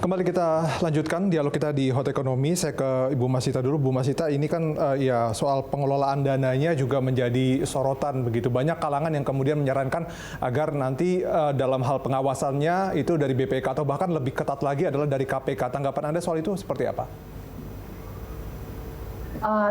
Kembali kita lanjutkan dialog kita di Hot Ekonomi. Saya ke Ibu Masita dulu. Bu Masita, ini kan ya soal pengelolaan dananya juga menjadi sorotan begitu. Banyak kalangan yang kemudian menyarankan agar nanti dalam hal pengawasannya itu dari BPK atau bahkan lebih ketat lagi adalah dari KPK. Tanggapan Anda soal itu seperti apa?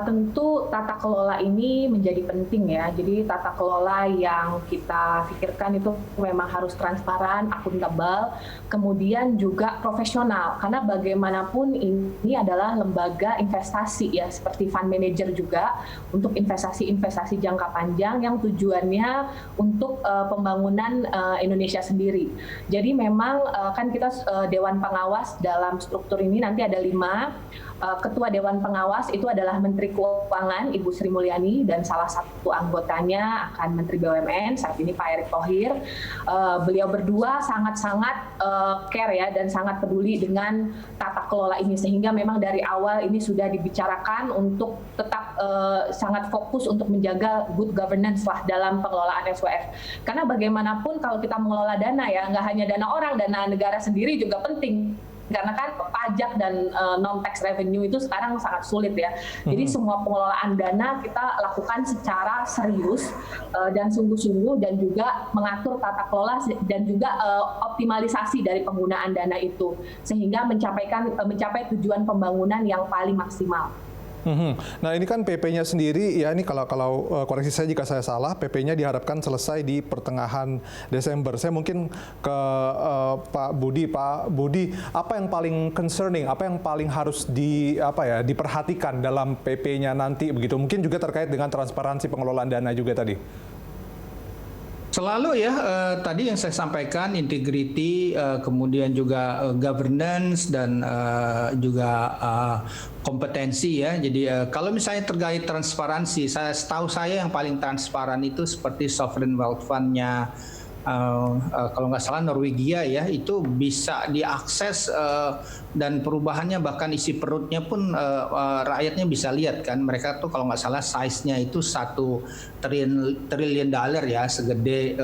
Tentu tata kelola ini menjadi penting ya. Jadi tata kelola yang kita pikirkan itu memang harus transparan, akuntabel, kemudian juga profesional. Karena bagaimanapun ini adalah lembaga investasi ya, seperti fund manager juga untuk investasi-investasi jangka panjang yang tujuannya untuk pembangunan Indonesia sendiri. Jadi memang kan kita Dewan Pengawas dalam struktur ini nanti ada 5. Ketua Dewan Pengawas itu adalah Menteri Keuangan Ibu Sri Mulyani dan salah satu anggotanya akan Menteri BUMN saat ini Pak Erick Thohir. Beliau berdua sangat-sangat care ya dan sangat peduli dengan tata kelola ini, sehingga memang dari awal ini sudah dibicarakan untuk tetap sangat fokus untuk menjaga good governance lah dalam pengelolaan SWF. Karena bagaimanapun kalau kita mengelola dana ya, nggak hanya dana orang, dana negara sendiri juga penting. Karena kan pajak dan non-tax revenue itu sekarang sangat sulit ya. Jadi semua pengelolaan dana kita lakukan secara serius dan sungguh-sungguh, dan juga mengatur tata kelola dan juga optimalisasi dari penggunaan dana itu sehingga mencapai tujuan pembangunan yang paling maksimal. Nah ini kan PP-nya sendiri ya, ini kalau koreksi saya jika saya salah, PP-nya diharapkan selesai di pertengahan Desember. Saya mungkin ke Pak Budi. Pak Budi, apa yang paling concerning, apa yang paling harus diperhatikan dalam PP-nya nanti begitu? Mungkin juga terkait dengan transparansi pengelolaan dana juga tadi. Selalu ya, tadi yang saya sampaikan integrity, kemudian juga governance dan juga kompetensi ya. Jadi kalau misalnya terkait transparansi, setahu saya yang paling transparan itu seperti sovereign wealth fund-nya kalau nggak salah Norwegia ya, itu bisa diakses dan perubahannya bahkan isi perutnya pun rakyatnya bisa lihat kan. Mereka tuh kalau nggak salah size-nya itu $1 triliun ya, segede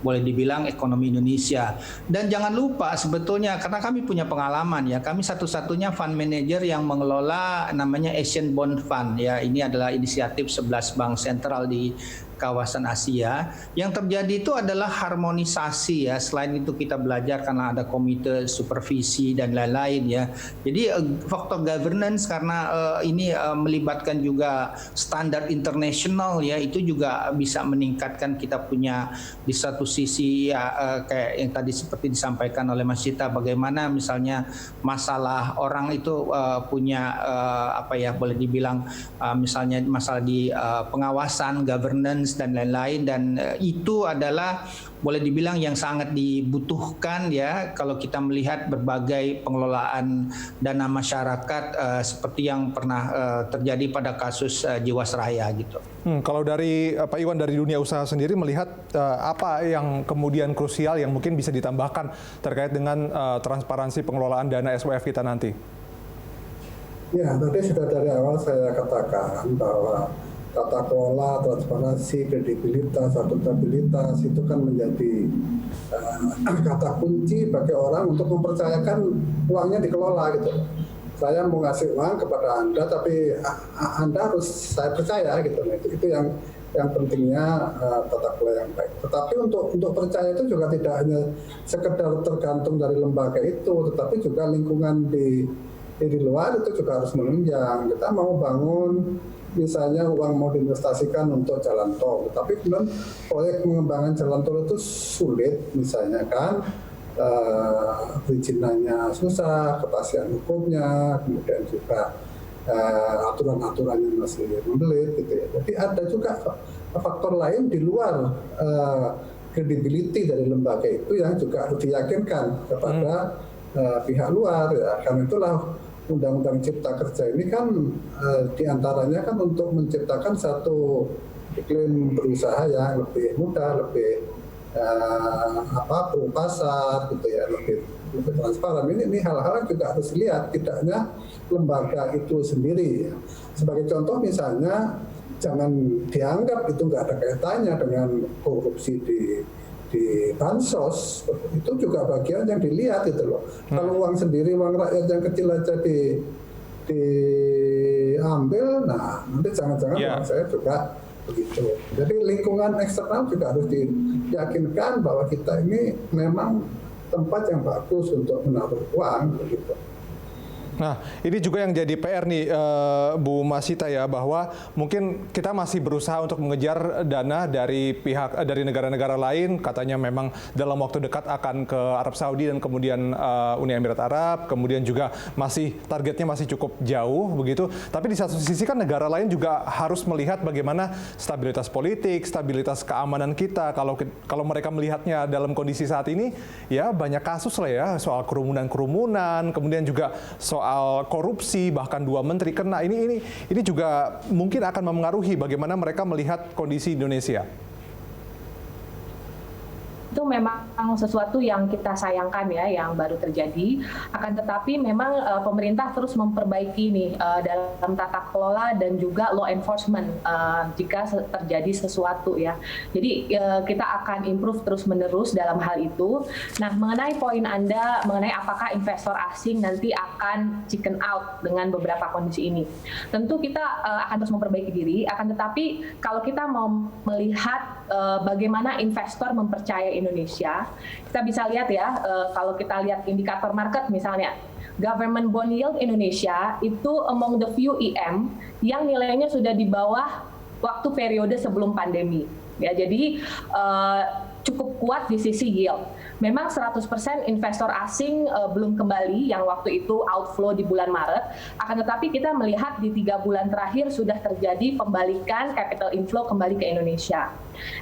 boleh dibilang ekonomi Indonesia. Dan jangan lupa sebetulnya, karena kami punya pengalaman ya, kami satu-satunya fund manager yang mengelola namanya Asian Bond Fund ya. Ini adalah inisiatif 11 bank sentral di kawasan Asia. Yang terjadi itu adalah harmonisasi ya. Selain itu kita belajar karena ada komite supervisi dan lain-lain ya. Jadi faktor governance karena ini melibatkan juga standar internasional ya, itu juga bisa meningkatkan kita punya di satu sisi ya, kayak yang tadi seperti disampaikan oleh Mas Cita, bagaimana misalnya masalah orang itu punya boleh dibilang misalnya masalah di pengawasan, governance dan lain-lain, dan itu adalah boleh dibilang yang sangat dibutuhkan ya kalau kita melihat berbagai pengelolaan dana masyarakat seperti yang pernah terjadi pada kasus Jiwasraya gitu. Kalau dari Pak Iwan dari dunia usaha sendiri melihat apa yang kemudian krusial yang mungkin bisa ditambahkan terkait dengan transparansi pengelolaan dana SWF kita nanti? Ya, tadi sudah dari awal saya katakan bahwa tata kelola, transparansi, kredibilitas, akuntabilitas itu kan menjadi kata kunci bagi orang untuk mempercayakan uangnya dikelola gitu. Saya mau ngasih uang kepada Anda, tapi Anda harus saya percaya gitu. Nah, itu yang pentingnya tata kelola yang baik. Tetapi untuk percaya itu juga tidak hanya sekedar tergantung dari lembaga itu, tetapi juga lingkungan di luar itu juga harus menunjang. Kita mau bangun misalnya uang mau diinvestasikan untuk jalan tol, tapi kemudian proyek pengembangan jalan tol itu sulit misalnya kan, perizinannya susah, kepastian hukumnya, kemudian juga aturan-aturannya masih membelit gitu ya. Jadi ada juga faktor lain di luar credibility dari lembaga itu yang juga harus diyakinkan kepada pihak luar ya. Karena itulah Undang-Undang Cipta Kerja ini kan diantaranya kan untuk menciptakan satu iklim berusaha yang lebih mudah, lebih pasar gitu ya, lebih transparan. Ini hal-hal yang juga harus dilihat, tidak hanya lembaga itu sendiri. Sebagai contoh misalnya jangan dianggap itu nggak ada kaitannya dengan korupsi di di bansos itu juga bagian yang dilihat itu loh. Kalau uang sendiri, uang rakyat yang kecil aja diambil, nah nanti jangan-jangan uang saya juga begitu. Jadi lingkungan eksternal juga harus diyakinkan bahwa kita ini memang tempat yang bagus untuk menaruh uang begitu. Nah, ini juga yang jadi PR nih, Bu Masita ya, bahwa mungkin kita masih berusaha untuk mengejar dana dari negara-negara lain, katanya memang dalam waktu dekat akan ke Arab Saudi dan kemudian Uni Emirat Arab, kemudian juga targetnya masih cukup jauh begitu. Tapi di satu sisi kan negara lain juga harus melihat bagaimana stabilitas politik, stabilitas keamanan kita. Kalau mereka melihatnya dalam kondisi saat ini, ya banyak kasus lah ya, soal kerumunan, kemudian juga soal korupsi, bahkan 2 menteri kena. Ini juga mungkin akan memengaruhi bagaimana mereka melihat kondisi Indonesia. Itu memang sesuatu yang kita sayangkan ya, yang baru terjadi. Akan tetapi memang pemerintah terus memperbaiki nih dalam tata kelola dan juga law enforcement jika terjadi sesuatu ya. Jadi kita akan improve terus-menerus dalam hal itu. Nah, mengenai poin Anda mengenai apakah investor asing nanti akan chicken out dengan beberapa kondisi ini. Tentu kita akan terus memperbaiki diri, akan tetapi kalau kita mau melihat bagaimana investor mempercayai Indonesia, kita bisa lihat ya, kalau kita lihat indikator market misalnya, government bond yield Indonesia itu among the few EM yang nilainya sudah di bawah waktu periode sebelum pandemi. Ya, jadi cukup kuat di sisi yield. Memang 100% investor asing belum kembali yang waktu itu outflow di bulan Maret, akan tetapi kita melihat di 3 bulan terakhir sudah terjadi pembalikan capital inflow kembali ke Indonesia.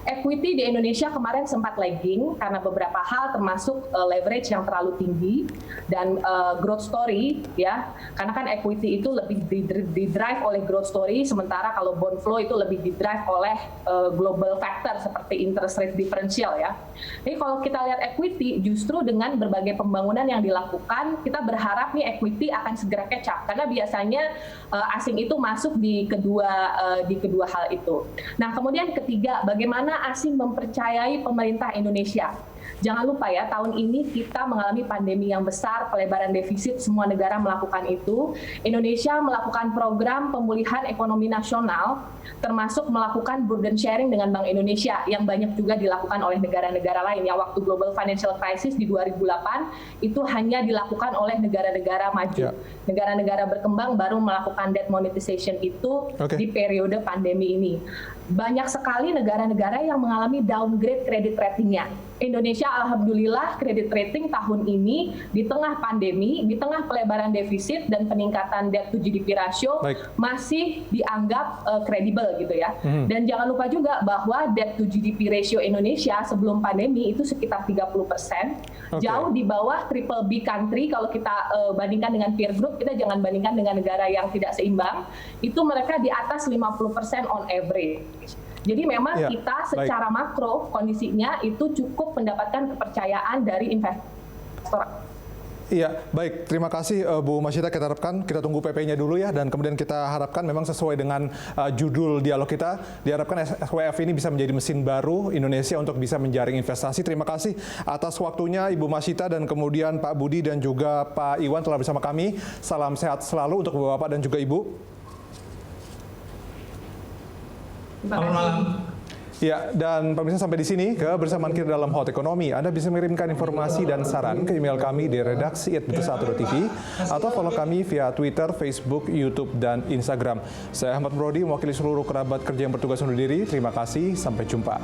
Equity di Indonesia kemarin sempat lagging karena beberapa hal termasuk leverage yang terlalu tinggi dan growth story ya, karena kan equity itu lebih di-drive oleh growth story, sementara kalau bond flow itu lebih di-drive oleh global factor seperti interest rate differential ya. Jadi kalau kita lihat equity, justru dengan berbagai pembangunan yang dilakukan, kita berharap nih equity akan segera catch up, karena biasanya asing itu masuk di kedua hal itu. Nah, kemudian ketiga, bagaimana asing mempercayai pemerintah Indonesia. Jangan lupa ya, tahun ini kita mengalami pandemi yang besar, pelebaran defisit, semua negara melakukan itu. Indonesia melakukan program pemulihan ekonomi nasional, termasuk melakukan burden sharing dengan Bank Indonesia, yang banyak juga dilakukan oleh negara-negara lain. Yang waktu Global Financial Crisis di 2008, itu hanya dilakukan oleh negara-negara maju. Negara-negara berkembang baru melakukan debt monetization itu di periode pandemi ini. Banyak sekali negara-negara yang mengalami downgrade credit ratingnya. Indonesia alhamdulillah kredit rating tahun ini di tengah pandemi, di tengah pelebaran defisit dan peningkatan debt to GDP ratio masih dianggap kredibel gitu ya. Dan jangan lupa juga bahwa debt to GDP ratio Indonesia sebelum pandemi itu sekitar 30%, jauh di bawah triple B country. Kalau kita bandingkan dengan peer group, kita jangan bandingkan dengan negara yang tidak seimbang, itu mereka di atas 50% on average. Jadi memang kita secara makro kondisinya itu cukup mendapatkan kepercayaan dari investor. Iya, baik. Terima kasih Bu Masita. Kita tunggu PP-nya dulu ya, dan kemudian kita harapkan memang sesuai dengan judul dialog kita, diharapkan SWF ini bisa menjadi mesin baru Indonesia untuk bisa menjaring investasi. Terima kasih atas waktunya Ibu Masita, dan kemudian Pak Budi dan juga Pak Iwan telah bersama kami. Salam sehat selalu untuk Bapak dan juga Ibu. Selamat malam. Ya, dan pemirsa, sampai di sini kebersamaan kita dalam Hot Ekonomi. Anda bisa mengirimkan informasi dan saran ke email kami di redaksi@betul1.tv atau follow kami via Twitter, Facebook, YouTube, dan Instagram. Saya Ahmad Brody, mewakili seluruh kerabat kerja yang bertugas undur diri. Terima kasih, sampai jumpa.